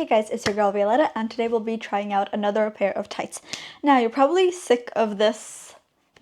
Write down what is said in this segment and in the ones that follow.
Hey guys, it's your girl Violetta, and today we'll be trying out another pair of tights. Now, you're probably sick of this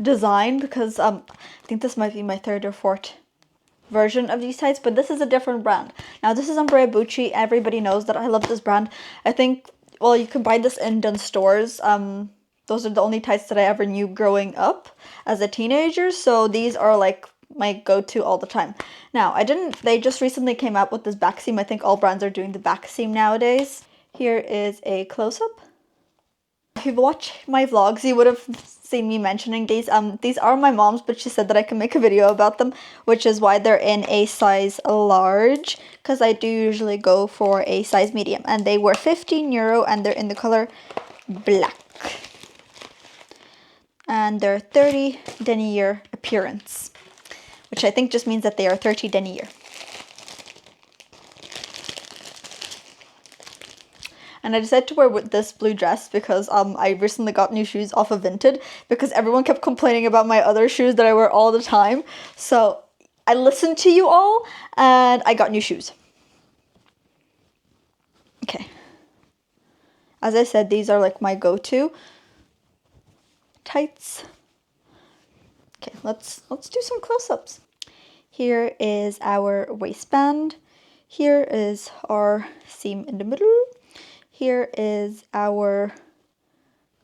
design because I think this might be my third or fourth version of these tights, but this is a different brand. Now, this is Andrea Bucci. Everybody knows that I love this brand. I think, well, you can buy this in Dunn stores. Those are the only tights that I ever knew growing up as a teenager, so these are like my go-to all the time. Now, they just recently came out with this backseam. I think all brands are doing the backseam nowadays. Here is a close-up. If you've watched my vlogs, you would have seen me mentioning these. These are my mom's, but she said that I can make a video about them, which is why they're in a size large, because I do usually go for a size medium. And they were €15 and they're in the color black. And they're 30 denier appearance, which I think just means that they are 30 denier. And I decided to wear with this blue dress because I recently got new shoes off of Vinted because everyone kept complaining about my other shoes that I wear all the time. So I listened to you all and I got new shoes. Okay. As I said, these are like my go-to tights. Okay, let's do some close-ups. Here is our waistband. Here is our seam in the middle. Here is our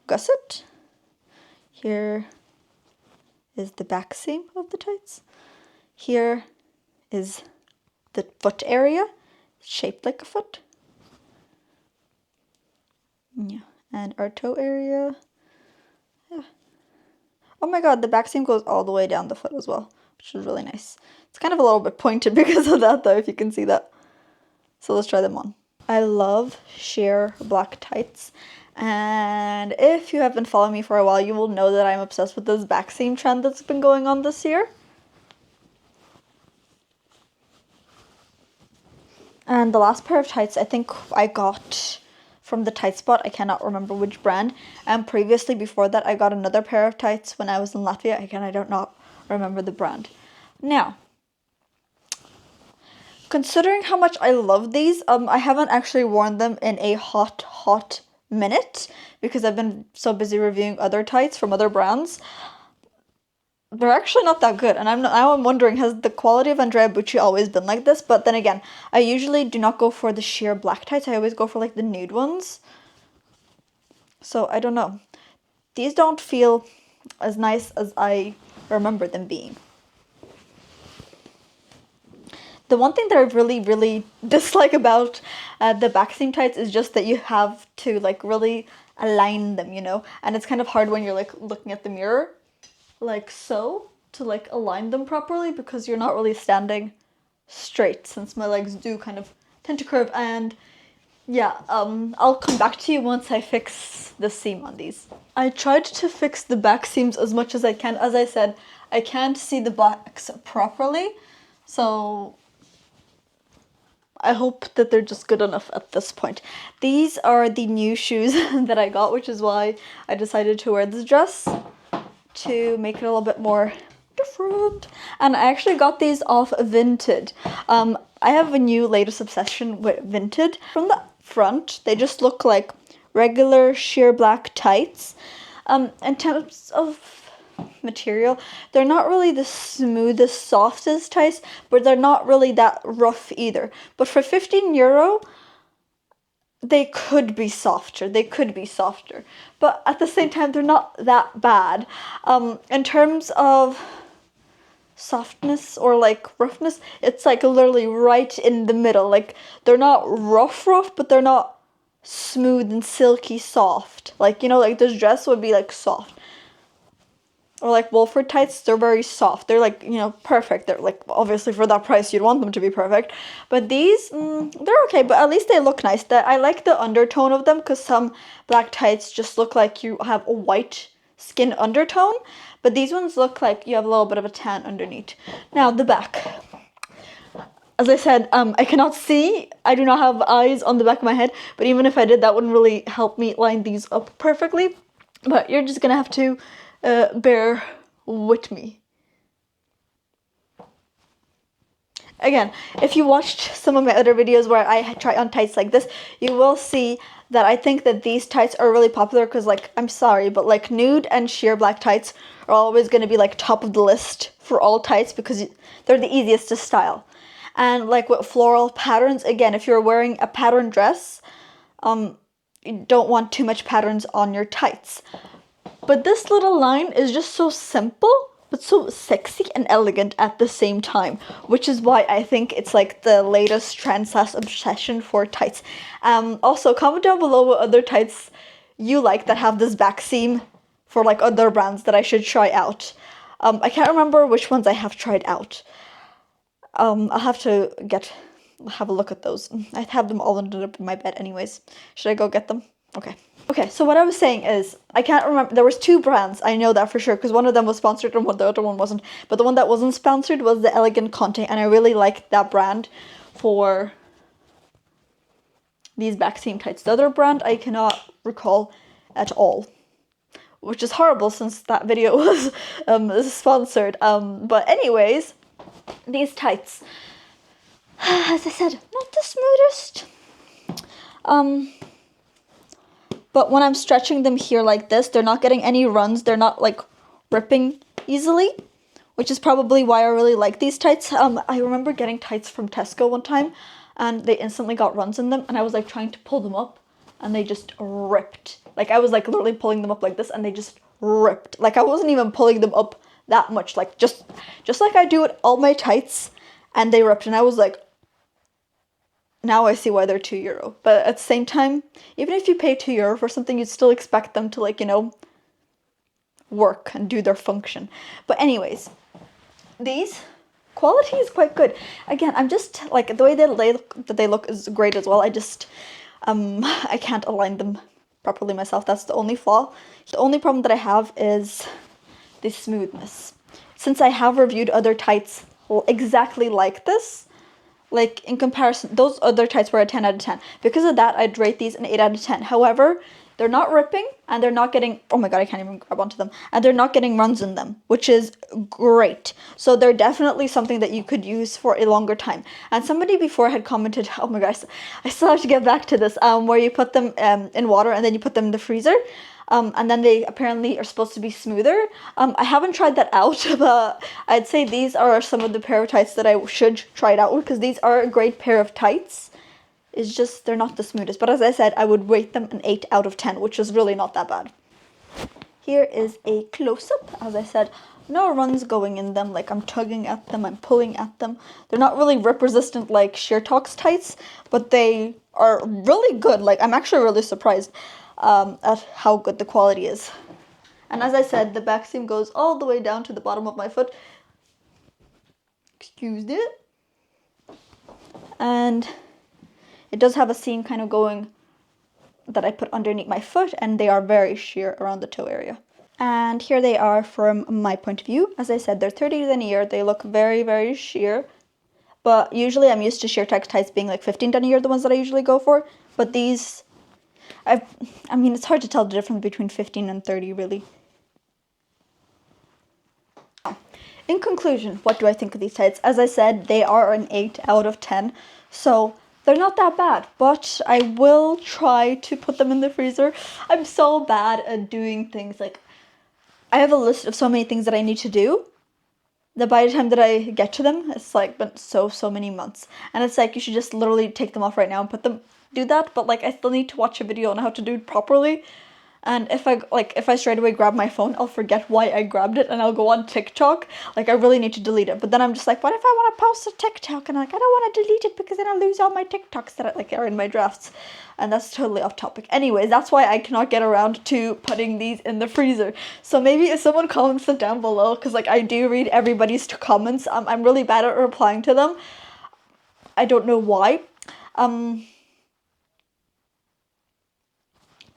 gusset. Here is the back seam of the tights. Here is the foot area, shaped like a foot. Yeah, and our toe area. Yeah. Oh my god, the back seam goes all the way down the foot as well, which is really nice. It's kind of a little bit pointed because of that though, if you can see that. So let's try them on. I love sheer black tights, and if you have been following me for a while, you will know that I'm obsessed with this back seam trend that's been going on this year. And the last pair of tights I think I got from the tight spot. I cannot remember which brand. And previously, before that, I got another pair of tights when I was in Latvia. Again, I don't not remember the brand. Now, considering how much I love these, I haven't actually worn them in a hot minute because I've been so busy reviewing other tights from other brands. They're actually not that good, and now I'm wondering, has the quality of Andrea Bucci always been like this? But then again, I usually do not go for the sheer black tights. I always go for like the nude ones. So I don't know. These don't feel as nice as I remember them being. The one thing that I really dislike about the backseam tights is just that you have to like really align them, you know? And it's kind of hard when you're like looking at the mirror, like so, to like align them properly because you're not really standing straight since my legs do kind of tend to curve. And yeah, I'll come back to you once I fix the seam on these. I tried to fix the back seams as much as I can. As I said, I can't see the backs properly, so I hope that they're just good enough at this point. These are the new shoes that I got, which is why I decided to wear this dress to make it a little bit more different. And I actually got these off Vinted. I have a new latest obsession with Vinted. From the front, they just look like regular sheer black tights. In terms of material, they're not really the smoothest, softest tights, but they're not really that rough either. But for €15, they could be softer. But at the same time, they're not that bad. In terms of softness or like roughness, it's like literally right in the middle. Like they're not rough, but they're not smooth and silky soft. Like, you know, like this dress would be like soft. Or like Wolford tights, they're very soft. They're like, you know, perfect. They're like, obviously for that price, you'd want them to be perfect. But these, they're okay, but at least they look nice. I like the undertone of them because some black tights just look like you have a white skin undertone. But these ones look like you have a little bit of a tan underneath. Now, the back. As I said, I cannot see. I do not have eyes on the back of my head. But even if I did, that wouldn't really help me line these up perfectly. But you're just going to have to bear with me. Again, if you watched some of my other videos where I try on tights like this, you will see that I think that these tights are really popular because, like, I'm sorry, but like nude and sheer black tights are always going to be like top of the list for all tights because they're the easiest to style. And like with floral patterns, again, if you're wearing a pattern dress, you don't want too much patterns on your tights. But this little line is just so simple, but so sexy and elegant at the same time, which is why I think it's like the latest trend / obsession for tights. Also, comment down below what other tights you like that have this back seam for like other brands that I should try out. I can't remember which ones I have tried out. I'll have to have a look at those. I have them all ended up in my bed anyways. Should I go get them? Okay, so what I was saying is, I can't remember, there was 2 brands, I know that for sure, because one of them was sponsored and the other one wasn't, but the one that wasn't sponsored was the Elegant Conte, and I really liked that brand for these backseam tights. The other brand I cannot recall at all, which is horrible since that video was sponsored. But anyways, these tights, as I said, not the smoothest. But when I'm stretching them here like this, they're not getting any runs. They're not like ripping easily, which is probably why I really like these tights. I remember getting tights from Tesco one time and they instantly got runs in them, and I was like trying to pull them up and they just ripped. Like I was like literally pulling them up like this and they just ripped. Like I wasn't even pulling them up that much, like just like I do with all my tights, and they ripped, and I was like, now I see why they're €2. But at the same time, even if you pay €2 for something, you'd still expect them to, like, you know, work and do their function. But anyways, these quality is quite good. Again, I'm just like, the way they look is great as well. I just I can't align them properly myself. That's the only flaw. The only problem that I have is the smoothness. Since I have reviewed other tights exactly like this, like in comparison, those other tights were a 10 out of 10. Because of that, I'd rate these an 8 out of 10. However, they're not ripping and they're not getting, oh my god, I can't even grab onto them. And they're not getting runs in them, which is great. So they're definitely something that you could use for a longer time. And somebody before had commented, oh my gosh, I still have to get back to this, where you put them in water and then you put them in the freezer. And then they apparently are supposed to be smoother. I haven't tried that out, but I'd say these are some of the pair of tights that I should try it out with, because these are a great pair of tights. It's just, they're not the smoothest. But as I said, I would rate them an 8 out of 10, which is really not that bad. Here is a close-up. As I said, no runs going in them. Like, I'm tugging at them, I'm pulling at them. They're not really rip-resistant like Sheer Talks tights, but they are really good. Like, I'm actually really surprised at how good the quality is. And as I said, the back seam goes all the way down to the bottom of my foot. Excuse it. And it does have a seam kind of going that I put underneath my foot, and they are very sheer around the toe area. And here they are from my point of view. As I said, they're 30 denier. They look very, very sheer. But usually I'm used to sheer tights being like 15 denier, the ones that I usually go for. But these, I mean, it's hard to tell the difference between 15 and 30, really. In conclusion, what do I think of these tights? As I said, they are an 8 out of 10. So they're not that bad, but I will try to put them in the freezer. I'm so bad at doing things. Like, I have a list of so many things that I need to do, that by the time that I get to them, it's like been so many months. And it's like, you should just literally take them off right now and do that. But like, I still need to watch a video on how to do it properly. And if I straight away grab my phone, I'll forget why I grabbed it and I'll go on TikTok. Like, I really need to delete it. But then I'm just like, what if I want to post a TikTok? And I'm like, I don't want to delete it because then I'll lose all my TikToks that are in my drafts. And that's totally off topic. Anyways, that's why I cannot get around to putting these in the freezer. So maybe if someone comments it down below, because like I do read everybody's comments. I'm really bad at replying to them. I don't know why.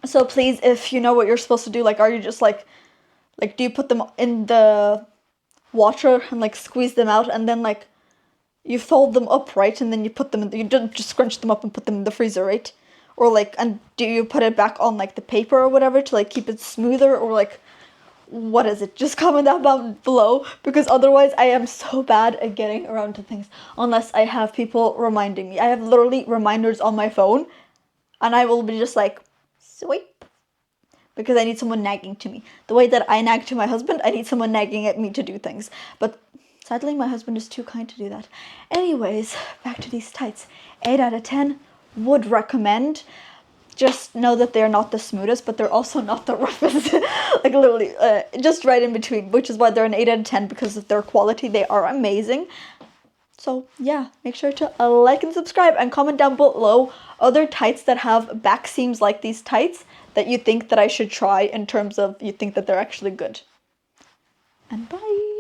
So please, if you know what you're supposed to do, like, are you just like do you put them in the water and like squeeze them out and then like you fold them up, right? And then you put them in, you don't just scrunch them up and put them in the freezer, right? Or like, and do you put it back on like the paper or whatever to like keep it smoother, or like, what is it? Just comment that down below, because otherwise I am so bad at getting around to things unless I have people reminding me. I have literally reminders on my phone, and I will be just like, swipe, because I need someone nagging to me. The way that I nag to my husband, I need someone nagging at me to do things. But sadly, my husband is too kind to do that. Anyways, back to these tights. 8 out of 10, would recommend. Just know that they're not the smoothest, but they're also not the roughest. Like literally, just right in between, which is why they're an 8 out of 10, because of their quality. They are amazing. So yeah, make sure to like and subscribe, and comment down below other tights that have back seams like these tights that you think that I should try, in terms of you think that they're actually good. And bye!